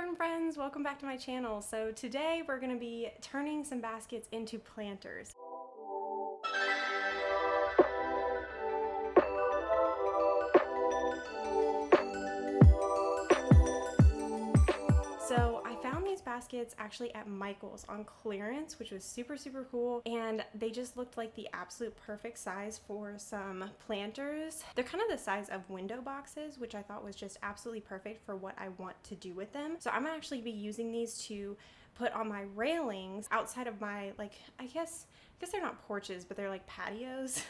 garden friends, welcome back to my channel. So today we're going to be turning some baskets into planters. So I found these baskets actually at Michael's on clearance, which was super cool, and they just looked like the absolute perfect size for some planters. They're kind of the size of window boxes, which I thought was just absolutely perfect for what I want to do with them. So I'm gonna actually be using these to put on my railings outside of my, I guess they're not porches, but they're like patios.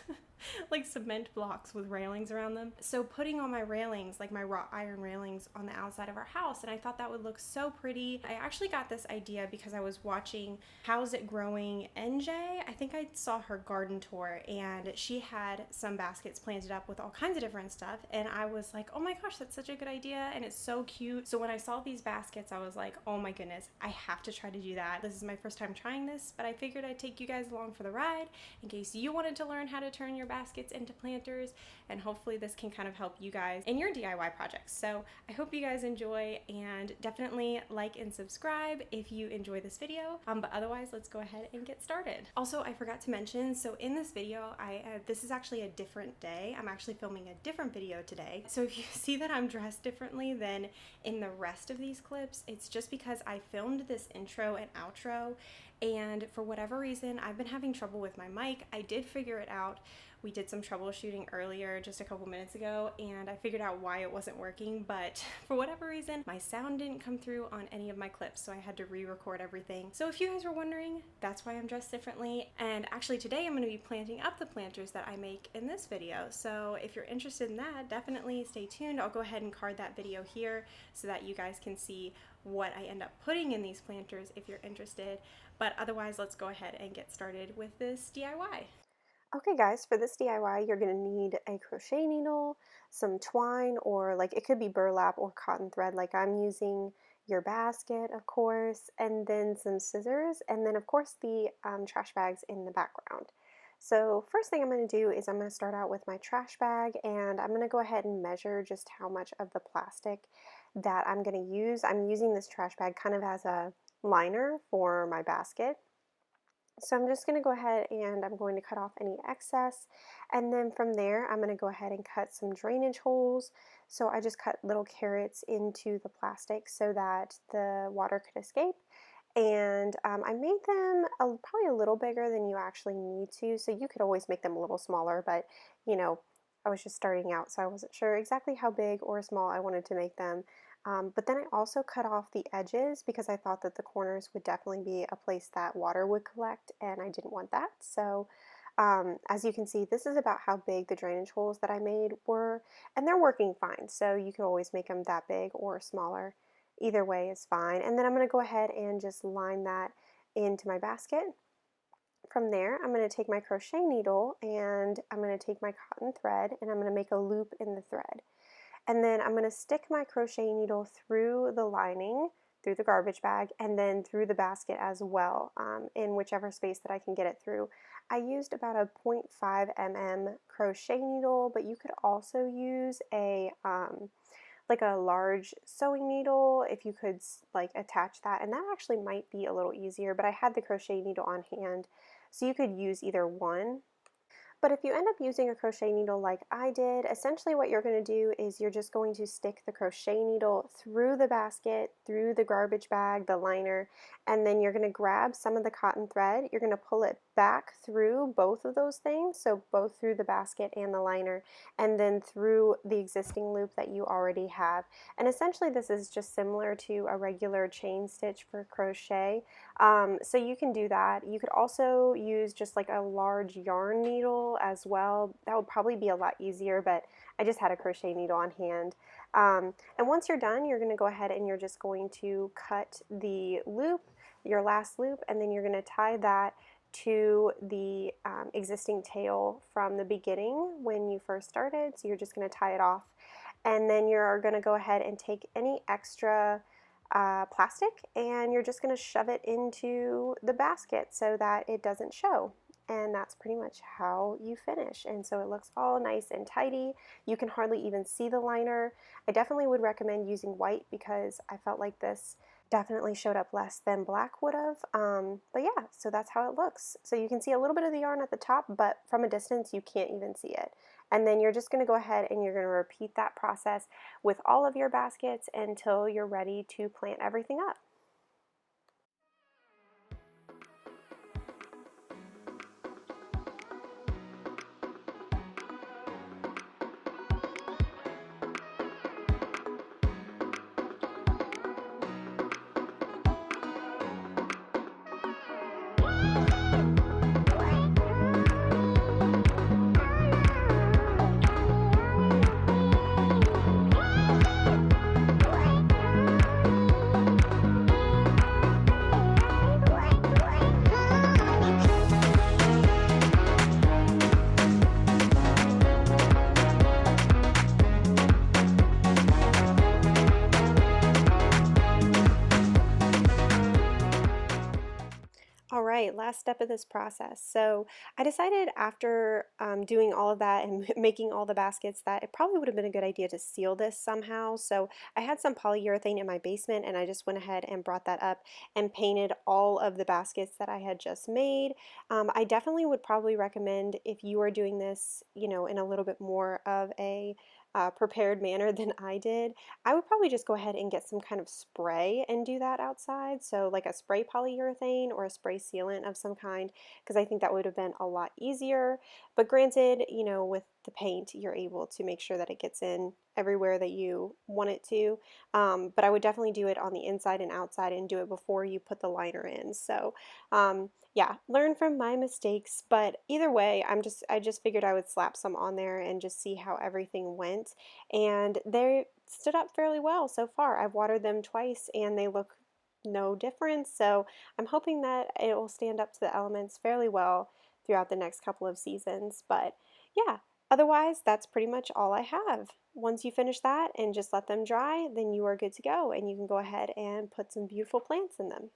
Like cement blocks with railings around them. So putting on my railings, like my wrought iron railings on the outside of our house, and I thought that would look so pretty. I actually got this idea because I was watching How's It Growing NJ. I think I saw her garden tour and she had some baskets planted up with all kinds of different stuff, and I was like, oh my gosh, that's such a good idea and it's so cute. So when I saw these baskets, I was like, oh my goodness, I have to try to do that. This is my first time trying this, but I figured I'd take you guys along for the ride in case you wanted to learn how to turn your baskets into planters, and hopefully this can kind of help you guys in your DIY projects. So I hope you guys enjoy, and definitely like and subscribe if you enjoy this video, but otherwise let's go ahead and get started. Also, I forgot to mention, so in this video, this is actually a different day. I'm actually filming a different video today. So if you see that I'm dressed differently than in the rest of these clips, it's just because I filmed this intro and outro, and for whatever reason, I've been having trouble with my mic. I did figure it out. We did some troubleshooting earlier, just a couple minutes ago, and I figured out why it wasn't working, but for whatever reason, my sound didn't come through on any of my clips, so I had to re-record everything. So if you guys were wondering, that's why I'm dressed differently. And actually today I'm going to be planting up the planters that I make in this video. So if you're interested in that, definitely stay tuned. I'll go ahead and card that video here so that you guys can see what I end up putting in these planters if you're interested. But otherwise, let's go ahead and get started with this DIY. Okay guys, for this DIY, you're going to need a crochet needle, some twine, or like it could be burlap or cotton thread like I'm using, your basket, of course, and then some scissors, and then of course the trash bags in the background. So first thing I'm going to do is I'm going to start out with my trash bag, and I'm going to go ahead and measure just how much of the plastic that I'm going to use. I'm using this trash bag kind of as a liner for my basket. So I'm just going to go ahead and I'm going to cut off any excess, and then from there I'm going to go ahead and cut some drainage holes. So I just cut little carrots into the plastic so that the water could escape, and I made them probably a little bigger than you actually need to, so you could always make them a little smaller, but you know, I was just starting out, so I wasn't sure exactly how big or small I wanted to make them. But then I also cut off the edges because I thought that the corners would definitely be a place that water would collect, and I didn't want that. So as you can see, this is about how big the drainage holes that I made were, and they're working fine. So you can always make them that big or smaller. Either way is fine. And then I'm going to go ahead and just line that into my basket. From there, I'm going to take my crochet needle and I'm going to take my cotton thread and I'm going to make a loop in the thread. And then I'm going to stick my crochet needle through the lining, through the garbage bag, and then through the basket as well, in whichever space that I can get it through. I used about a 0.5 mm crochet needle, but you could also use a like a large sewing needle if you could like attach that, and that actually might be a little easier, but I had the crochet needle on hand, so you could use either one. But if you end up using a crochet needle like I did, essentially what you're going to do is you're just going to stick the crochet needle through the basket, through the garbage bag, the liner, and then you're going to grab some of the cotton thread, you're going to pull it back through both of those things, so both through the basket and the liner, and then through the existing loop that you already have. And essentially this is just similar to a regular chain stitch for crochet. So you can do that. You could also use just like a large yarn needle as well. That would probably be a lot easier, but I just had a crochet needle on hand. And once you're done, you're going to go ahead and you're just going to cut the loop, your last loop, and then you're going to tie that to the existing tail from the beginning when you first started. So you're just going to tie it off, and then you're going to go ahead and take any extra plastic and you're just going to shove it into the basket so that it doesn't show. and that's pretty much how you finish. And so it looks all nice and tidy. You can hardly even see the liner. I definitely would recommend using white because I felt like this definitely showed up less than black would have. But yeah, so that's how it looks. So you can see a little bit of the yarn at the top, but from a distance you can't even see it. And then you're just going to go ahead and you're going to repeat that process with all of your baskets until you're ready to plant everything up. All right, last step of this process. So I decided after doing all of that and making all the baskets that it probably would have been a good idea to seal this somehow. So I had some polyurethane in my basement and I just went ahead and brought that up and painted all of the baskets that I had just made. I definitely would probably recommend, if you are doing this, you know, in a little bit more of a prepared manner than I did, I would probably just go ahead and get some kind of spray and do that outside. So like a spray polyurethane or a spray sealant of some kind, because I think that would have been a lot easier. But granted, you know, with the paint, you're able to make sure that it gets in everywhere that you want it to. But I would definitely do it on the inside and outside and do it before you put the liner in. So yeah, learn from my mistakes, but either way, I just figured I would slap some on there and just see how everything went. And they stood up fairly well so far. I've watered them twice and they look no different. So I'm hoping that it will stand up to the elements fairly well throughout the next couple of seasons. But yeah, otherwise, that's pretty much all I have. Once you finish that and just let them dry, then you are good to go and you can go ahead and put some beautiful plants in them.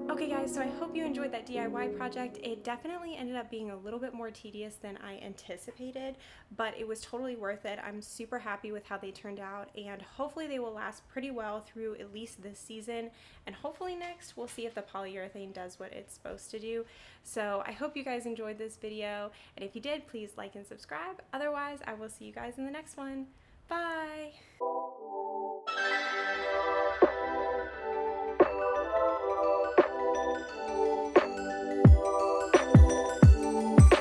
Okay guys, so I hope you enjoyed that DIY project. It definitely ended up being a little bit more tedious than I anticipated, but it was totally worth it. I'm super happy with how they turned out, and hopefully they will last pretty well through at least this season, and hopefully next we'll see if the polyurethane does what it's supposed to do. So I hope you guys enjoyed this video, and if you did, please like and subscribe. Otherwise, I will see you guys in the next one. Bye!